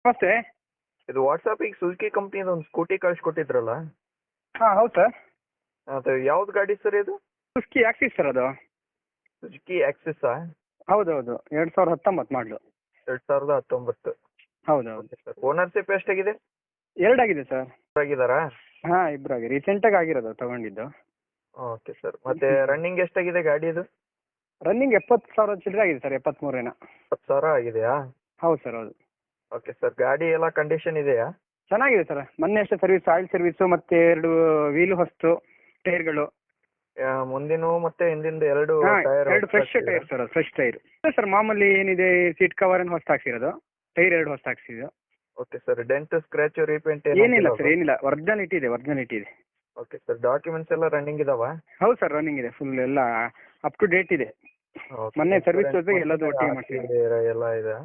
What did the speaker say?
ನಮಸ್ತೆ. ಇದು ವಾಟ್ಸಾಪಿಗೆ ಸುಜುಕಿ ಕಂಪ್ನಿದು ಒಂದು ಸ್ಕೂಟಿ ಕಳಿಸ್ಕೊಟ್ಟಿದ್ರಲ್ಲ, ಹಾಂ ಹೌದು ಸರ್. ಅದು ಯಾವ್ದು ಗಾಡಿ ಸರ್ ಇದು? ಸುಸ್ಕಿ ಆಕ್ಸಿಸ್ ಸರ್ ಅದು. ಸುಜುಕಿ ಆಕ್ಸಿಸಾ? ಹೌದೌದು 2019 ಮಾಡಲು. 2019. ಹೌದೌದು ಓಕೆ ಸರ್. ಓನರ್ಶಿಪ್ ಎಷ್ಟಾಗಿದೆ? ಎರಡಾಗಿದೆ ಸರ್. ಆಗಿದ್ದಾರಾ? ಹಾಂ ಇಬ್ಬರಾಗಿ ರೀಸೆಂಟಾಗಿ ಆಗಿರೋದು ತಗೊಂಡಿದ್ದು. Okay sir. ಮತ್ತೆ ರನ್ನಿಂಗ್ ಎಷ್ಟಾಗಿದೆ ಗಾಡಿದು? ರನ್ನಿಂಗ್ 70,000 ಚಿಲ್ಲರೆ ಆಗಿದೆ ಸರ್, 73 10,000 ಆಗಿದೆಯಾ? ಹೌದು ಸರ್ ಹೌದು. Okay sir. ಗಾಡಿ ಎಲ್ಲ ಕಂಡೀಷನ್ ಇದೆಯಾ? ಚೆನ್ನಾಗಿದೆ ಸರ್. ಮೊನ್ನೆ ಅಷ್ಟೇ ಸರ್ವಿಸ್, ಆಯಿಲ್ ಸರ್ವಿಸು ಮತ್ತು 2 ವೀಲು ಹೊಸ್ತು, ಟೈರ್ಗಳು. ಮುಂದಿನ ಮತ್ತೆ ಹಿಂದಿಂದು ಎರಡು ಹಾಂ ಟೈರ್ 2 ಫ್ರೆಶ್ ಟೈರ್ ಸರ್, ಅದು ಫ್ರೆಶ್ ಟೈರ್ ಸರ್. ಮಾಮೂಲಿ ಏನಿದೆ ಸೀಟ್ ಕವರ್ ಹೊಸ ಹಾಕ್ಸಿರೋದು, ಟೈರ್ 2 ಹೊಸ ಹಾಕ್ಸಿದ್ದು. Okay sir. Dent scratch repaint ಏನಿಲ್ಲ ಸರ್, ಏನಿಲ್ಲ. ಒರಿಜಿನಾಲಿಟಿ ಇದೆ. Okay sir. ಡಾಕ್ಯುಮೆಂಟ್ಸ್ ಎಲ್ಲ ರನ್ನಿಂಗ್ ಇದಾವಾ? ಹೌದು ಸರ್, ರನ್ನಿಂಗ್ ಇದೆ, ಫುಲ್ ಎಲ್ಲ ಅಪ್ ಟು ಡೇಟ್ ಇದೆ. ಮೊನ್ನೆ ಸರ್ವಿಸ್ ಜೊತೆಗೆ ಎಲ್ಲದೂ ಒಟ್ಟಿಗೆ ಮಾಡ್ತೀವಿ. ಎಲ್ಲ ಇದೆ.